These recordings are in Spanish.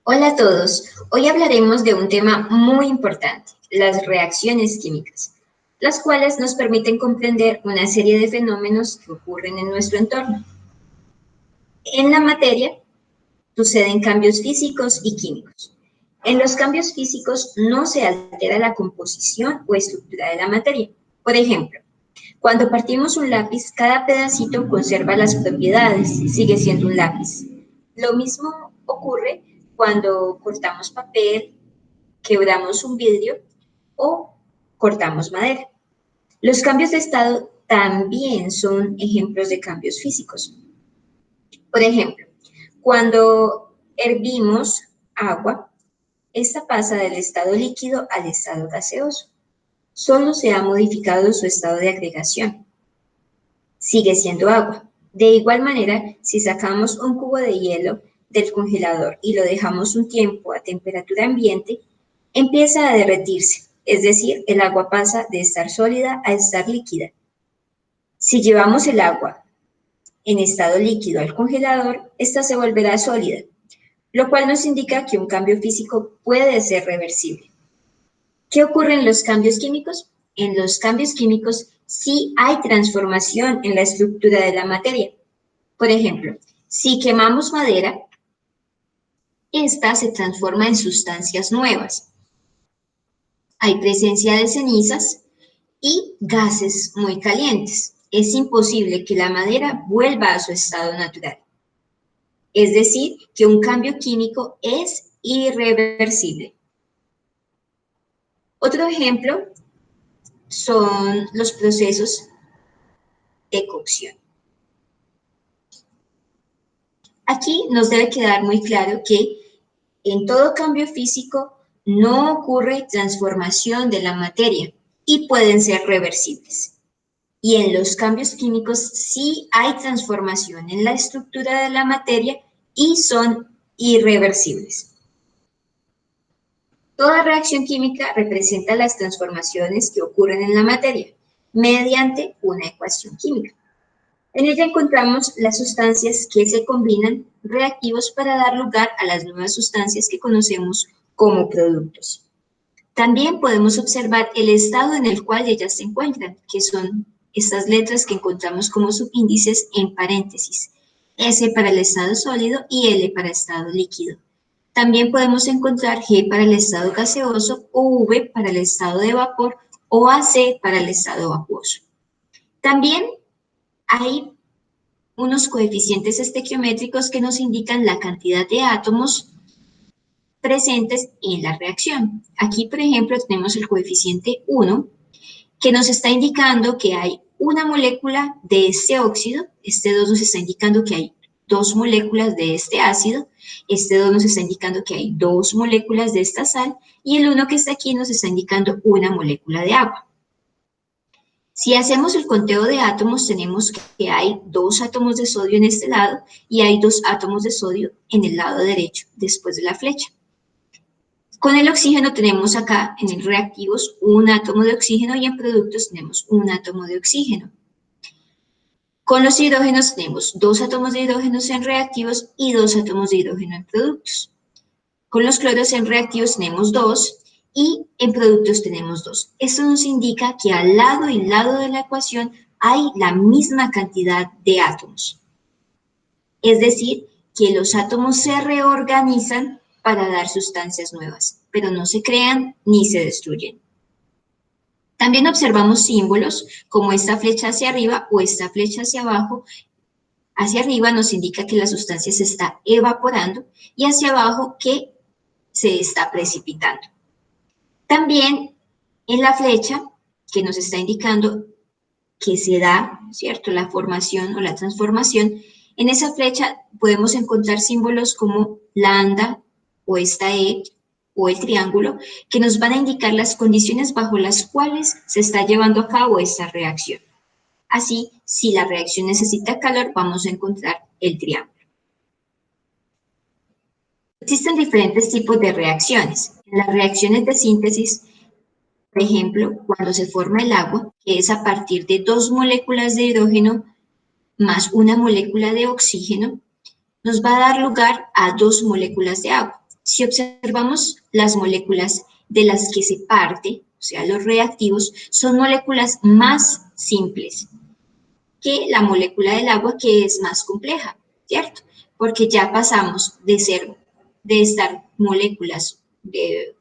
Hola a todos, hoy hablaremos de un tema muy importante, las reacciones químicas, las cuales nos permiten comprender una serie de fenómenos que ocurren en nuestro entorno. En la materia suceden cambios físicos y químicos. En los cambios físicos no se altera la composición o estructura de la materia. Por ejemplo, cuando partimos un lápiz, cada pedacito conserva las propiedades, sigue siendo un lápiz. Lo mismo ocurre cuando cortamos papel, quebramos un vidrio o cortamos madera. Los cambios de estado también son ejemplos de cambios físicos. Por ejemplo, cuando hervimos agua, esta pasa del estado líquido al estado gaseoso. Solo se ha modificado su estado de agregación. Sigue siendo agua. De igual manera, si sacamos un cubo de hielo del congelador y lo dejamos un tiempo a temperatura ambiente, empieza a derretirse, es decir, el agua pasa de estar sólida a estar líquida. Si llevamos el agua en estado líquido al congelador, esta se volverá sólida, lo cual nos indica que un cambio físico puede ser reversible. ¿Qué ocurre en los cambios químicos? En los cambios químicos sí hay transformación en la estructura de la materia. Por ejemplo, si quemamos madera, esta se transforma en sustancias nuevas. Hay presencia de cenizas y gases muy calientes. Es imposible que la madera vuelva a su estado natural. Es decir, que un cambio químico es irreversible. Otro ejemplo son los procesos de cocción. Aquí nos debe quedar muy claro que en todo cambio físico no ocurre transformación de la materia y pueden ser reversibles. Y en los cambios químicos sí hay transformación en la estructura de la materia y son irreversibles. Toda reacción química representa las transformaciones que ocurren en la materia mediante una ecuación química. En ella encontramos las sustancias que se combinan reactivos para dar lugar a las nuevas sustancias que conocemos como productos. También podemos observar el estado en el cual ellas se encuentran, que son estas letras que encontramos como subíndices en paréntesis, S para el estado sólido y L para el estado líquido. También podemos encontrar G para el estado gaseoso o V para el estado de vapor o AC para el estado acuoso. También hay unos coeficientes estequiométricos que nos indican la cantidad de átomos presentes en la reacción. Aquí, por ejemplo, tenemos el coeficiente 1, que nos está indicando que hay una molécula de este óxido, este 2 nos está indicando que hay 2 moléculas de este ácido, este 2 nos está indicando que hay 2 moléculas de esta sal, y el 1 que está aquí nos está indicando una molécula de agua. Si hacemos el conteo de átomos, tenemos que hay 2 átomos de sodio en este lado y hay 2 átomos de sodio en el lado derecho, después de la flecha. Con el oxígeno tenemos acá en el reactivos un átomo de oxígeno y en productos tenemos un átomo de oxígeno. Con los hidrógenos tenemos 2 átomos de hidrógenos en reactivos y 2 átomos de hidrógeno en productos. Con los cloros en reactivos tenemos 2 y en productos tenemos 2. Esto nos indica que al lado y lado de la ecuación hay la misma cantidad de átomos. Es decir, que los átomos se reorganizan para dar sustancias nuevas, pero no se crean ni se destruyen. También observamos símbolos como esta flecha hacia arriba o esta flecha hacia abajo. Hacia arriba nos indica que la sustancia se está evaporando y hacia abajo que se está precipitando. También en la flecha que nos está indicando que se da, ¿cierto?, la formación o la transformación, en esa flecha podemos encontrar símbolos como lambda o esta E o el triángulo que nos van a indicar las condiciones bajo las cuales se está llevando a cabo esta reacción. Así, si la reacción necesita calor, vamos a encontrar el triángulo. Existen diferentes tipos de reacciones. En las reacciones de síntesis, por ejemplo, cuando se forma el agua, que es a partir de 2 moléculas de hidrógeno más una molécula de oxígeno, nos va a dar lugar a 2 moléculas de agua. Si observamos las moléculas de las que se parte, o sea, los reactivos, son moléculas más simples que la molécula del agua, que es más compleja, ¿cierto? Porque ya pasamos de estar moléculas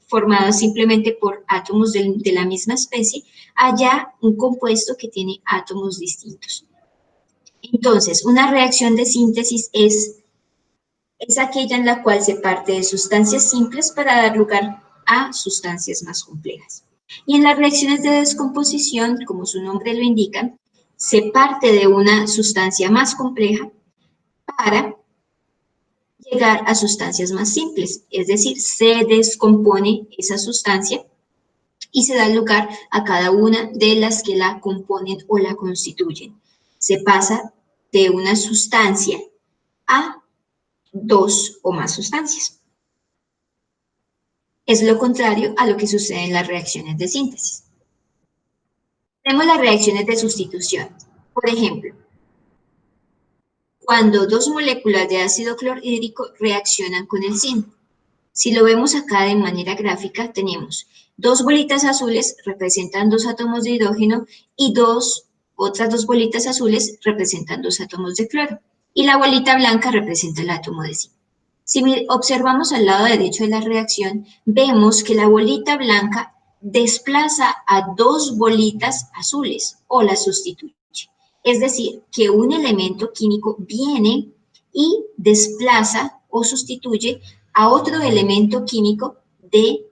formadas simplemente por átomos de la misma especie, a ya un compuesto que tiene átomos distintos. Entonces, una reacción de síntesis es aquella en la cual se parte de sustancias simples para dar lugar a sustancias más complejas. Y en las reacciones de descomposición, como su nombre lo indica, se parte de una sustancia más compleja para llegar a sustancias más simples, es decir, se descompone esa sustancia y se da lugar a cada una de las que la componen o la constituyen. Se pasa de una sustancia a dos o más sustancias. Es lo contrario a lo que sucede en las reacciones de síntesis. Tenemos las reacciones de sustitución. Por ejemplo, cuando dos moléculas de ácido clorhídrico reaccionan con el zinc. Si lo vemos acá de manera gráfica, tenemos dos bolitas azules representan dos átomos de hidrógeno y otras dos bolitas azules representan dos átomos de cloro. Y la bolita blanca representa el átomo de zinc. Si observamos al lado derecho de la reacción, vemos que la bolita blanca desplaza a dos bolitas azules o las sustituye. Es decir, que un elemento químico viene y desplaza o sustituye a otro elemento químico de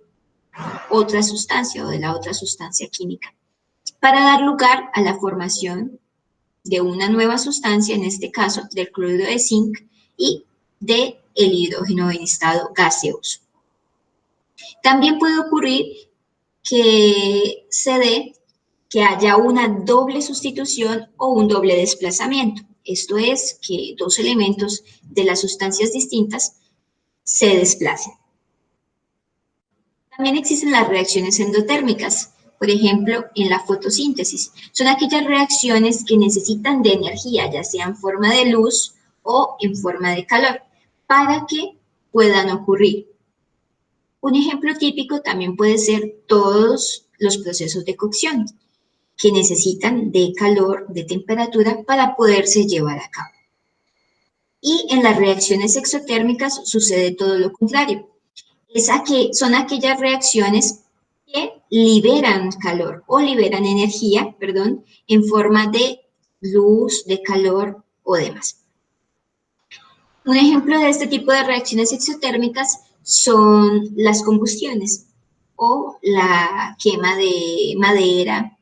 otra sustancia o de la otra sustancia química, para dar lugar a la formación de una nueva sustancia, en este caso del cloruro de zinc y del hidrógeno en estado gaseoso. También puede ocurrir que se dé que haya una doble sustitución o un doble desplazamiento. Esto es que dos elementos de las sustancias distintas se desplacen. También existen las reacciones endotérmicas, por ejemplo, en la fotosíntesis. Son aquellas reacciones que necesitan de energía, ya sea en forma de luz o en forma de calor, para que puedan ocurrir. Un ejemplo típico también puede ser todos los procesos de cocción, que necesitan de calor, de temperatura, para poderse llevar a cabo. Y en las reacciones exotérmicas sucede todo lo contrario. Son aquellas reacciones que liberan calor o liberan energía, perdón, en forma de luz, de calor o demás. Un ejemplo de este tipo de reacciones exotérmicas son las combustiones o la quema de madera,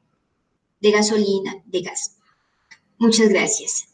de gasolina, de gas. Muchas gracias.